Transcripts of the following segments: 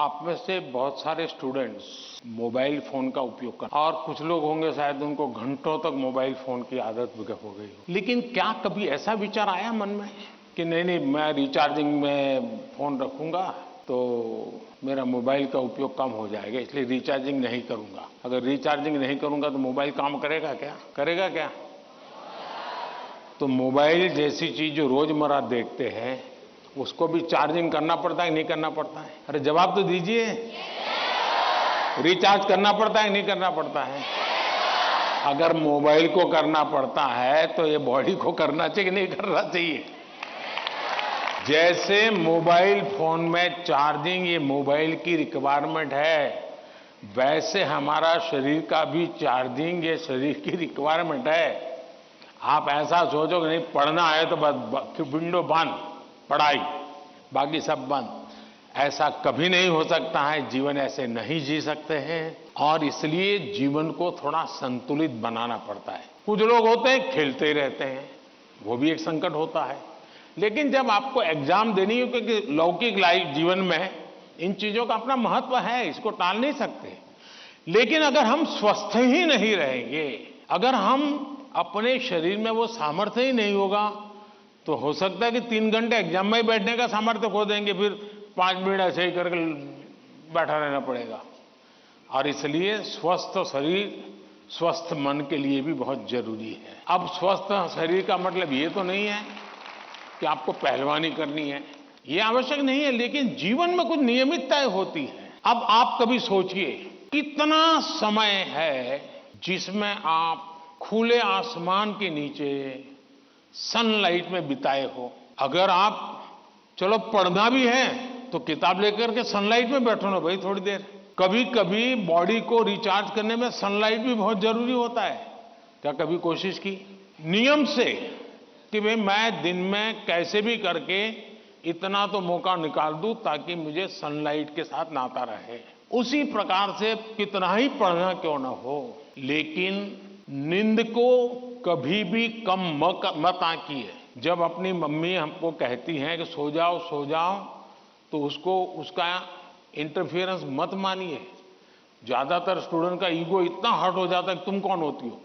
आप में से बहुत सारे स्टूडेंट्स मोबाइल फोन का उपयोग कर और कुछ लोग होंगे शायद उनको घंटों तक मोबाइल फोन की आदत हो गई हो। लेकिन क्या कभी ऐसा विचार आया मन में कि नहीं मैं रिचार्जिंग में फोन रखूंगा तो मेरा मोबाइल का उपयोग कम हो जाएगा, इसलिए रिचार्जिंग नहीं करूंगा। अगर रिचार्जिंग नहीं करूंगा तो मोबाइल काम करेगा क्या? तो मोबाइल जैसी चीज जो रोजमर्रा देखते हैं उसको भी चार्जिंग करना पड़ता है नहीं करना पड़ता है? अरे जवाब तो दीजिए। रिचार्ज करना पड़ता है नहीं करना पड़ता है? अगर मोबाइल को करना पड़ता है तो ये बॉडी को करना चाहिए कि नहीं करना चाहिए? जैसे मोबाइल फोन में चार्जिंग ये मोबाइल की रिक्वायरमेंट है, वैसे हमारा शरीर का भी चार्जिंग ये शरीर की रिक्वायरमेंट है। आप ऐसा सोचो कि नहीं पढ़ना है तो बस विंडो बंद, पढ़ाई बाकी सब बंद, ऐसा कभी नहीं हो सकता है। जीवन ऐसे नहीं जी सकते हैं और इसलिए जीवन को थोड़ा संतुलित बनाना पड़ता है। कुछ लोग होते हैं खेलते ही रहते हैं, वो भी एक संकट होता है। लेकिन जब आपको एग्जाम देनी हो, क्योंकि लौकिक लाइफ जीवन में इन चीजों का अपना महत्व है, इसको टाल नहीं सकते। लेकिन अगर हम स्वस्थ ही नहीं रहेंगे, अगर हम अपने शरीर में वो सामर्थ्य ही नहीं होगा, तो हो सकता है कि 3 घंटे एग्जाम में बैठने का सामर्थ्य खो देंगे, फिर 5 मिनट ऐसे ही करके बैठा रहना पड़ेगा। और इसलिए स्वस्थ शरीर स्वस्थ मन के लिए भी बहुत जरूरी है। अब स्वस्थ शरीर का मतलब ये तो नहीं है कि आपको पहलवानी करनी है, ये आवश्यक नहीं है, लेकिन जीवन में कुछ नियमितताएं होती है। अब आप कभी सोचिए, कितना समय है जिसमें आप खुले आसमान के नीचे सनलाइट में बिताए हो। अगर आप चलो पढ़ना भी है तो किताब लेकर के सनलाइट में बैठो ना भाई थोड़ी देर। कभी कभी बॉडी को रिचार्ज करने में सनलाइट भी बहुत जरूरी होता है। क्या कभी कोशिश की नियम से कि भाई मैं दिन में कैसे भी करके इतना तो मौका निकाल दूं ताकि मुझे सनलाइट के साथ नाता रहे? उसी प्रकार से कितना ही पढ़ना क्यों ना हो, लेकिन नींद को कभी भी कम मत आंकिए। जब अपनी मम्मी हमको कहती हैं कि सो जाओ तो उसका इंटरफेरेंस मत मानिए। ज्यादातर स्टूडेंट का ईगो इतना हर्ट हो जाता है कि तुम कौन होती हो,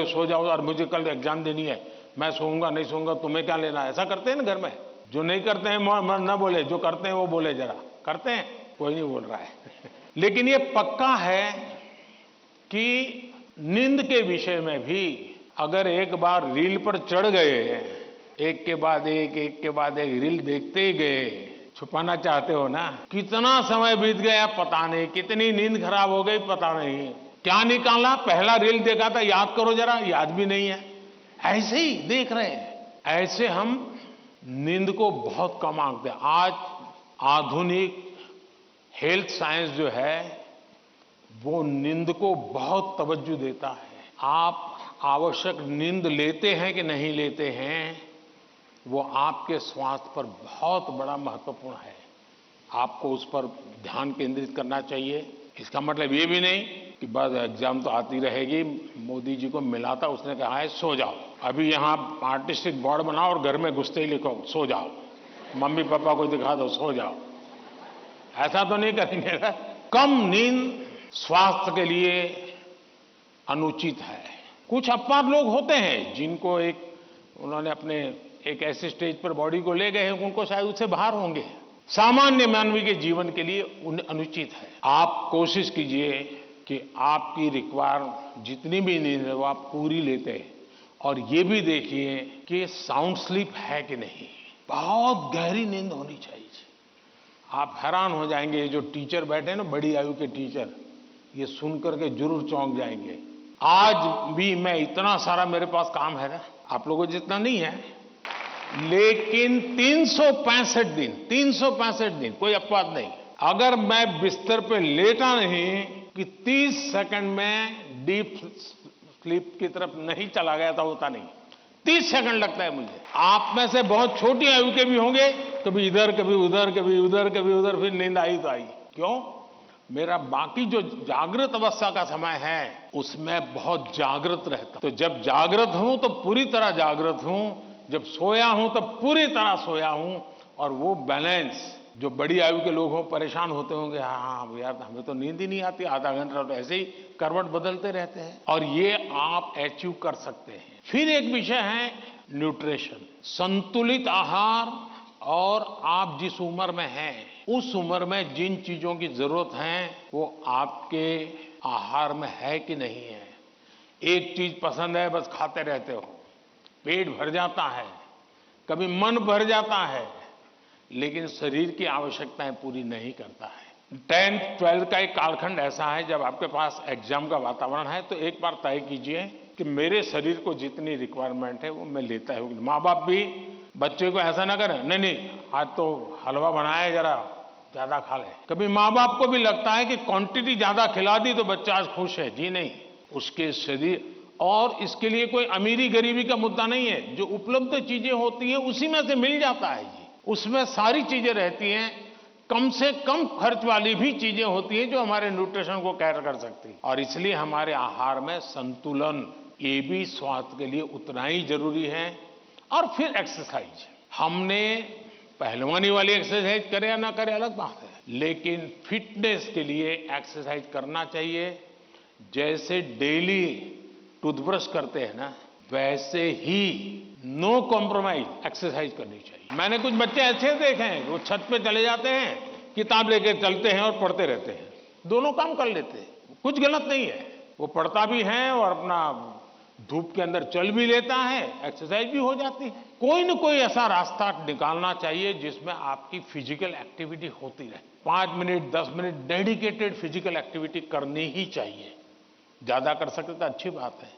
सो जाओ और मुझे कल एग्जाम देनी है, मैं सोऊंगा नहीं सोऊंगा तुम्हें क्या लेना। ऐसा करते हैं ना घर में। जो नहीं करते हैं ना बोले, जो करते हैं वो बोले। जरा करते हैं, कोई नहीं बोल रहा है लेकिन ये पक्का है कि नींद के विषय में भी अगर एक बार रील पर चढ़ गए, एक के बाद एक रील देखते ही गए, छुपाना चाहते हो ना, कितना समय बीत गया पता नहीं, कितनी नींद खराब हो गई पता नहीं, क्या निकाला पहला रील देखा था याद करो जरा, याद भी नहीं है, ऐसे ही देख रहे हैं। ऐसे हम नींद को बहुत कम आंकते हैं। आज आधुनिक हेल्थ साइंस जो है वो नींद को बहुत तवज्जो देता है। आप आवश्यक नींद लेते हैं कि नहीं लेते हैं, वो आपके स्वास्थ्य पर बहुत बड़ा महत्वपूर्ण है। आपको उस पर ध्यान केंद्रित करना चाहिए। इसका मतलब ये भी नहीं कि बस एग्जाम तो आती रहेगी। मोदी जी को मिला था, उसने कहा है सो जाओ, अभी यहाँ आर्टिस्टिक बोर्ड बनाओ और घर में घुसते ही लिखो सो जाओ, मम्मी पापा को दिखा दो सो जाओ। ऐसा तो नहीं करेंगे ना। कम नींद स्वास्थ्य के लिए अनुचित है। कुछ अपवाद लोग होते हैं जिनको उन्होंने अपने एक ऐसे स्टेज पर बॉडी को ले गए हैं, उनको शायद उससे बाहर होंगे। सामान्य मानवीय के जीवन के लिए अनुचित है। आप कोशिश कीजिए कि आपकी रिक्वायर जितनी भी नींद है वो आप पूरी लेते हैं, और ये भी देखिए कि साउंड स्लीप है कि नहीं। बहुत गहरी नींद होनी चाहिए। आप हैरान हो जाएंगे, ये जो टीचर बैठे हैं ना, बड़ी आयु के टीचर, ये सुनकर के जरूर चौंक जाएंगे। आज भी मैं इतना सारा मेरे पास काम है ना, आप लोगों जितना नहीं है, लेकिन 365 दिन कोई अपवाद नहीं, अगर मैं बिस्तर पे लेटा नहीं कि 30 सेकंड में डीप स्लीप की तरफ नहीं चला गया था, होता नहीं। 30 सेकंड लगता है मुझे। आप में से बहुत छोटी आयु के भी होंगे, कभी इधर कभी उधर कभी उधर कभी उधर, फिर नींद आई तो आई। क्यों? मेरा बाकी जो जागृत अवस्था का समय है उसमें बहुत जागृत रहता। तो जब जागृत हूं तो पूरी तरह जागृत हूं, जब सोया हूं तो पूरी तरह सोया हूं, और वो बैलेंस जो बड़ी आयु के लोग हों परेशान होते होंगे, हाँ यार हमें तो नींद ही नहीं आती, आधा घंटा तो ऐसे ही करवट बदलते रहते हैं, और ये आप अचीव कर सकते हैं। फिर एक विषय है न्यूट्रिशन, संतुलित आहार, और आप जिस उम्र में हैं उस उम्र में जिन चीजों की जरूरत है वो आपके आहार में है कि नहीं है। एक चीज पसंद है बस खाते रहते हो, पेट भर जाता है, कभी मन भर जाता है, लेकिन शरीर की आवश्यकताएं पूरी नहीं करता है। 10th 12th का एक कालखंड ऐसा है जब आपके पास एग्जाम का वातावरण है, तो एक बार तय कीजिए कि मेरे शरीर को जितनी रिक्वायरमेंट है वो मैं लेता हूं। माँ बाप भी बच्चे को ऐसा ना करें, नहीं नहीं आज तो हलवा बनाया जरा ज्यादा खा ले। कभी माँ बाप को भी लगता है कि क्वांटिटी ज्यादा खिला दी तो बच्चा आज खुश है, जी नहीं, उसके शरीर, और इसके लिए कोई अमीरी गरीबी का मुद्दा नहीं है, जो उपलब्ध चीजें होती हैं उसी में से मिल जाता है जी, उसमें सारी चीजें रहती हैं, कम से कम खर्च वाली भी चीजें होती हैं जो हमारे न्यूट्रिशन को कैर कर सकती हैं। और इसलिए हमारे आहार में संतुलन, ये भी स्वास्थ्य के लिए उतना ही जरूरी है। और फिर एक्सरसाइज, हमने पहलवानी वाली एक्सरसाइज करे या ना करे अलग बात है, लेकिन फिटनेस के लिए एक्सरसाइज करना चाहिए। जैसे डेली टूथब्रश करते हैं ना, वैसे ही नो कॉम्प्रोमाइज एक्सरसाइज करनी चाहिए। मैंने कुछ बच्चे ऐसे देखे हैं, वो छत पे चले जाते हैं, किताब लेकर चलते हैं और पढ़ते रहते हैं, दोनों काम कर लेते हैं, कुछ गलत नहीं है, वो पढ़ता भी है और अपना धूप के अंदर चल भी लेता है, एक्सरसाइज भी हो जाती है। कोई न कोई ऐसा रास्ता निकालना चाहिए जिसमें आपकी फिजिकल एक्टिविटी होती रहे। 5 minute 10 minute dedicated physical activity करनी ही चाहिए, ज्यादा कर सकते तो अच्छी बात है।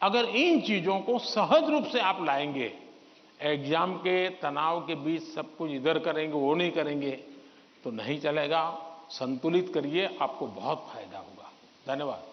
अगर इन चीजों को सहज रूप से आप लाएंगे, एग्जाम के तनाव के बीच सब कुछ इधर करेंगे वो नहीं करेंगे तो नहीं चलेगा। संतुलित करिए, आपको बहुत फायदा होगा। धन्यवाद।